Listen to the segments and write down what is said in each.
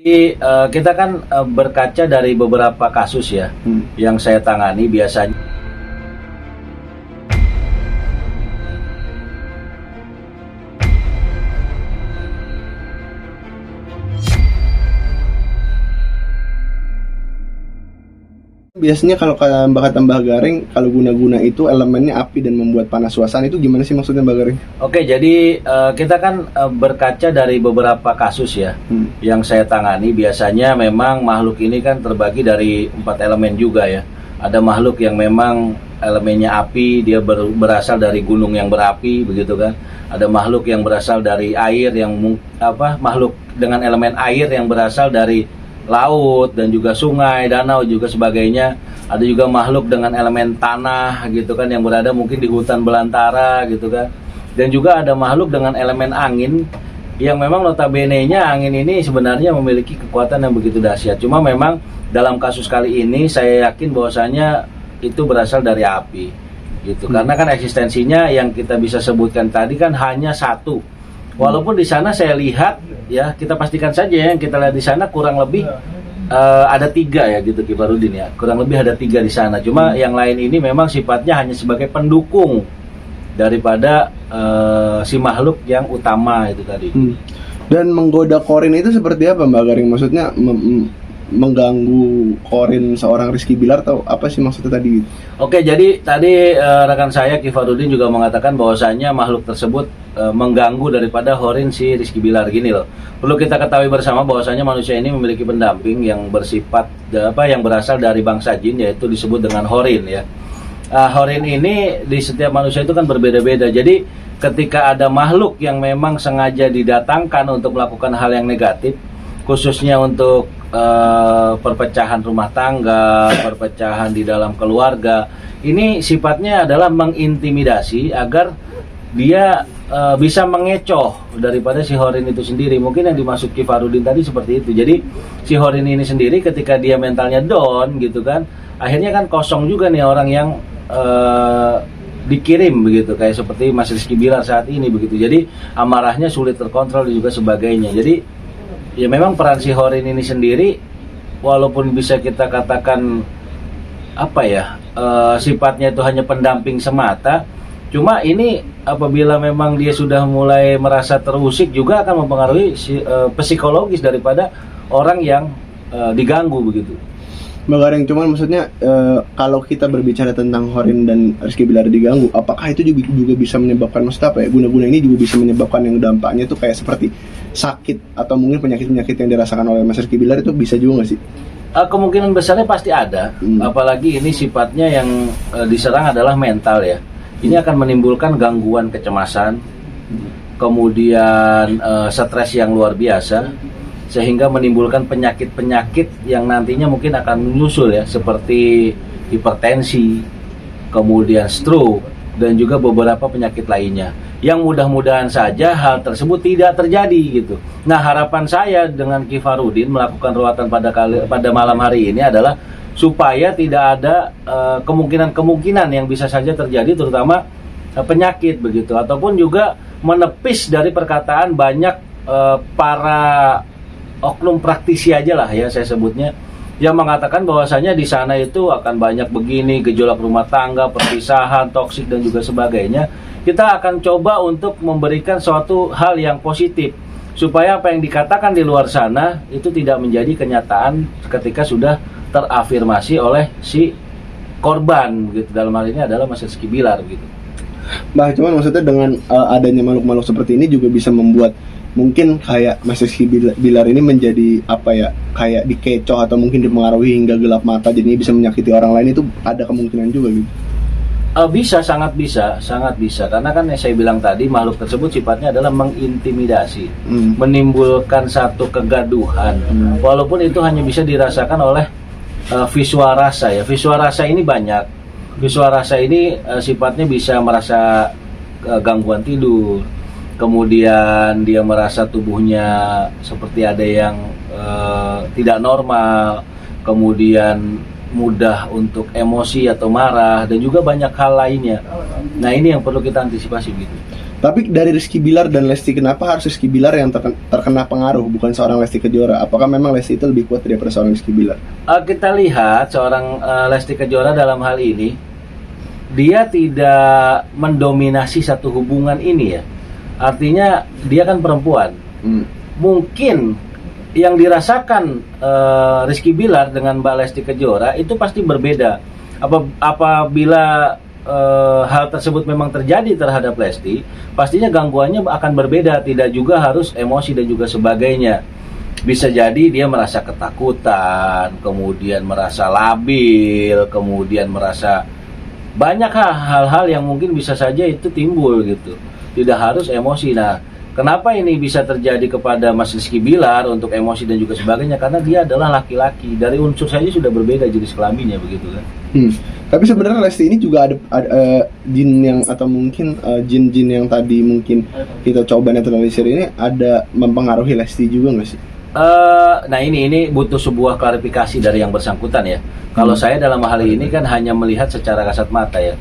Kita kan berkaca dari beberapa kasus ya yang saya tangani biasanya. Biasanya kalau kata Mbah Garing, kalau guna-guna itu elemennya api dan membuat panas suasana, itu gimana sih maksudnya Mbah Garing? Oke, jadi kita kan berkaca dari beberapa kasus ya yang saya tangani. Biasanya memang makhluk ini kan terbagi dari 4 elemen juga ya. Ada makhluk yang memang elemennya api, dia berasal dari gunung yang berapi begitu kan. Ada makhluk yang berasal dari air yang makhluk dengan elemen air yang berasal dari laut dan juga sungai, danau juga sebagainya. Ada juga makhluk dengan elemen tanah gitu kan yang berada mungkin di hutan belantara gitu kan. Dan juga ada makhluk dengan elemen angin yang memang notabene-nya angin ini sebenarnya memiliki kekuatan yang begitu dahsyat. Cuma memang dalam kasus kali ini saya yakin bahwasanya itu berasal dari api gitu. Karena kan eksistensinya yang kita bisa sebutkan tadi kan hanya satu. Walaupun di sana saya lihat ya, kita pastikan saja yang kita lihat di sana kurang lebih ada 3 ya gitu Ki Farudin ya, kurang lebih ada 3 di sana. Cuma yang lain ini memang sifatnya hanya sebagai pendukung daripada si makhluk yang utama itu tadi. Dan menggoda Qorin itu seperti apa Mbak Garing? Maksudnya mengganggu Qorin seorang Rizky Bilar atau apa sih maksudnya tadi? Oke, jadi tadi rekan saya Ki Farudin juga mengatakan bahwasanya makhluk tersebut mengganggu daripada Qorin si Rizky Bilar. Gini loh, perlu kita ketahui bersama bahwasanya manusia ini memiliki pendamping yang bersifat yang berasal dari bangsa jin, yaitu disebut dengan Qorin ya. Qorin ini di setiap manusia itu kan berbeda-beda. Jadi ketika ada makhluk yang memang sengaja didatangkan untuk melakukan hal yang negatif, khususnya untuk perpecahan rumah tangga, perpecahan di dalam keluarga, ini sifatnya adalah mengintimidasi agar dia bisa mengecoh daripada si Qorin itu sendiri. Mungkin yang dimaksud Ki Farudin tadi seperti itu. Jadi si Qorin ini sendiri ketika dia mentalnya down gitu kan, akhirnya kan kosong juga nih orang yang dikirim begitu, kayak seperti Mas Rizky Bilar saat ini begitu. Jadi amarahnya sulit terkontrol dan juga sebagainya. Jadi ya memang peran si Qorin ini sendiri walaupun bisa kita katakan sifatnya itu hanya pendamping semata, cuma ini apabila memang dia sudah mulai merasa terusik juga akan mempengaruhi psikologis daripada orang yang diganggu begitu. Mbak Garing, cuman maksudnya kalau kita berbicara tentang Qorin dan Rizky Bilar diganggu, apakah itu juga bisa menyebabkan, maksudnya apa ya, guna-guna ini juga bisa menyebabkan yang dampaknya itu kayak seperti sakit atau mungkin penyakit-penyakit yang dirasakan oleh Mas Rizky Bilar itu bisa juga nggak sih? Kemungkinan besarnya pasti ada, apalagi ini sifatnya yang diserang adalah mental ya. Ini akan menimbulkan gangguan kecemasan, kemudian stres yang luar biasa, sehingga menimbulkan penyakit-penyakit yang nantinya mungkin akan menyusul ya, seperti hipertensi, kemudian stroke, dan juga beberapa penyakit lainnya. Yang mudah-mudahan saja hal tersebut tidak terjadi gitu. Nah, harapan saya dengan Ki Farudin melakukan ruatan pada malam hari ini adalah supaya tidak ada kemungkinan-kemungkinan yang bisa saja terjadi, terutama penyakit begitu, ataupun juga menepis dari perkataan banyak para oknum praktisi aja lah ya saya sebutnya, yang mengatakan bahwasanya di sana itu akan banyak begini, gejolak rumah tangga, perpisahan, toksik dan juga sebagainya. Kita akan coba untuk memberikan suatu hal yang positif supaya apa yang dikatakan di luar sana itu tidak menjadi kenyataan ketika sudah terafirmasi oleh si korban gitu. Dalam hal ini adalah Mas Rizky Bilar gitu. Bah, cuman maksudnya dengan adanya makhluk-makhluk seperti ini juga bisa membuat mungkin kayak Mas Rizky Bilar ini menjadi kayak dikecoh atau mungkin dipengaruhi hingga gelap mata, jadi bisa menyakiti orang lain. Itu ada kemungkinan juga gitu. Bisa, sangat bisa, karena kan yang saya bilang tadi makhluk tersebut sifatnya adalah mengintimidasi, menimbulkan satu kegaduhan, walaupun itu hanya bisa dirasakan oleh visual rasa ya. Visual rasa ini banyak. Visual rasa ini sifatnya bisa merasa gangguan tidur, kemudian dia merasa tubuhnya seperti ada yang tidak normal, kemudian mudah untuk emosi atau marah, dan juga banyak hal lainnya. Nah, ini yang perlu kita antisipasi gitu. Tapi dari Rizky Bilar dan Lesti, kenapa harus Rizky Bilar yang terkena pengaruh, bukan seorang Lesti Kejora? Apakah memang Lesti itu lebih kuat daripada seorang Rizky Bilar? Kita lihat seorang Lesti Kejora dalam hal ini, dia tidak mendominasi satu hubungan ini ya. Artinya dia kan perempuan. Mungkin yang dirasakan Rizky Bilar dengan Mbak Lesti Kejora itu pasti berbeda. Apabila hal tersebut memang terjadi terhadap Lesti, pastinya gangguannya akan berbeda, tidak juga harus emosi dan juga sebagainya. Bisa jadi dia merasa ketakutan, kemudian merasa labil, kemudian merasa banyak hal-hal yang mungkin bisa saja itu timbul gitu. Tidak harus emosi. Nah, kenapa ini bisa terjadi kepada Mas Rizky Bilar untuk emosi dan juga sebagainya? Karena dia adalah laki-laki, dari unsur saja sudah berbeda jenis kelaminnya begitu kan. Tapi sebenarnya Lesti ini juga ada jin yang, atau mungkin jin-jin yang tadi mungkin kita coba netralisir ini ada mempengaruhi Lesti juga nggak sih? Nah ini butuh sebuah klarifikasi dari yang bersangkutan ya. Kalau saya dalam hal ini kan hanya melihat secara kasat mata ya.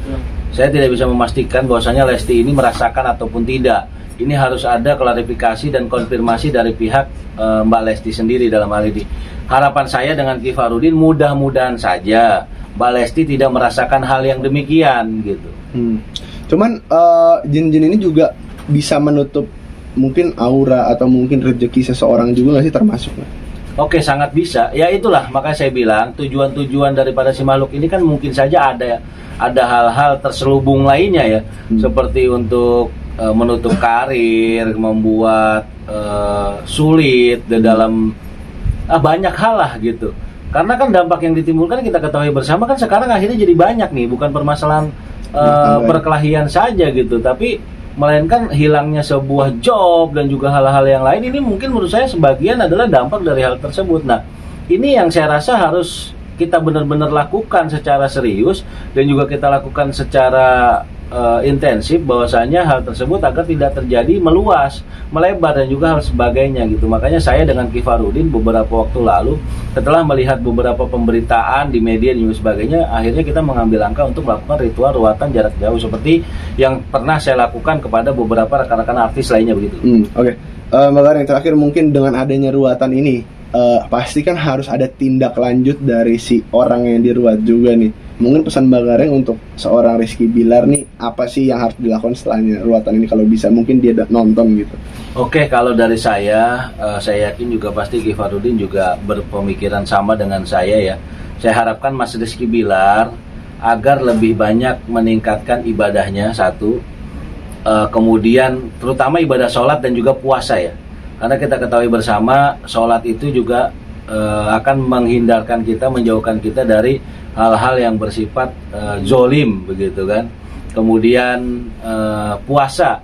Saya tidak bisa memastikan bahwasanya Lesti ini merasakan ataupun tidak. Ini harus ada klarifikasi dan konfirmasi dari pihak Mbak Lesti sendiri dalam hal ini. Harapan saya dengan Kifarudin, mudah-mudahan saja Mbak Lesti tidak merasakan hal yang demikian gitu. Cuman jin-jin ini juga bisa menutup mungkin aura atau mungkin rezeki seseorang juga nggak sih, termasuk? Oke, sangat bisa. Ya itulah makanya saya bilang tujuan-tujuan daripada si makhluk ini kan mungkin saja ada hal-hal terselubung lainnya ya, seperti untuk menutup karir, membuat sulit di dalam banyak hal lah gitu. Karena kan dampak yang ditimbulkan kita ketahui bersama kan sekarang akhirnya jadi banyak nih, bukan permasalahan perkelahian saja gitu, tapi melainkan hilangnya sebuah job dan juga hal-hal yang lain. Ini mungkin menurut saya sebagian adalah dampak dari hal tersebut. Nah, ini yang saya rasa harus kita benar-benar lakukan secara serius dan juga kita lakukan secara intensif, bahwasanya hal tersebut agar tidak terjadi meluas, melebar dan juga hal sebagainya gitu. Makanya saya dengan Kifarudin beberapa waktu lalu setelah melihat beberapa pemberitaan di media dan juga sebagainya, akhirnya kita mengambil langkah untuk melakukan ritual ruatan jarak jauh seperti yang pernah saya lakukan kepada beberapa rekan-rekan artis lainnya begitu. Oke. Mbak Garing, yang terakhir mungkin dengan adanya ruatan ini pasti kan harus ada tindak lanjut dari si orang yang diruat juga nih. Mungkin pesan Mbak Garing untuk seorang Rizky Bilar nih, apa sih yang harus dilakukan setelahnya ruatan ini, kalau bisa mungkin dia nonton gitu. Oke, kalau dari saya yakin juga pasti Kifarudin juga berpemikiran sama dengan saya ya. Saya harapkan Mas Rizky Bilar agar lebih banyak meningkatkan ibadahnya, satu, kemudian terutama ibadah sholat dan juga puasa ya. Karena kita ketahui bersama sholat itu juga akan menghindarkan kita, menjauhkan kita dari hal-hal yang bersifat zolim begitu kan. Kemudian puasa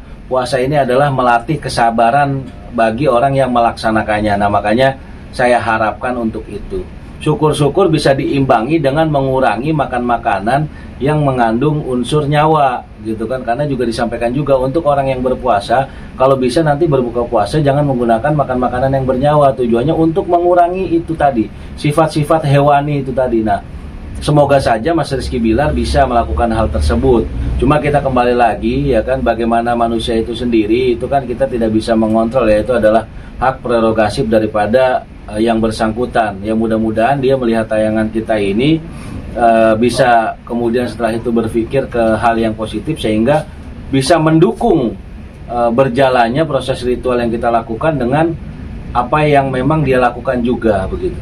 ini adalah melatih kesabaran bagi orang yang melaksanakannya. Nah makanya saya harapkan untuk itu. Syukur-syukur bisa diimbangi dengan mengurangi makan makanan yang mengandung unsur nyawa gitu kan. Karena juga disampaikan juga untuk orang yang berpuasa, kalau bisa nanti berbuka puasa jangan menggunakan makan makanan yang bernyawa. Tujuannya untuk mengurangi itu tadi, sifat-sifat hewani itu tadi. Nah, semoga saja Mas Rizky Bilar bisa melakukan hal tersebut. Cuma kita kembali lagi ya kan, bagaimana manusia itu sendiri itu kan kita tidak bisa mengontrol ya, itu adalah hak prerogatif daripada yang bersangkutan. Ya mudah-mudahan dia melihat tayangan kita ini bisa kemudian setelah itu berpikir ke hal yang positif sehingga bisa mendukung berjalannya proses ritual yang kita lakukan dengan apa yang memang dia lakukan juga begitu.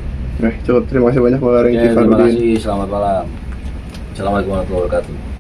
Cukup, terima kasih banyak Mbak Garing. Terima kasih, selamat malam. Assalamualaikum warahmatullahi wabarakatuh.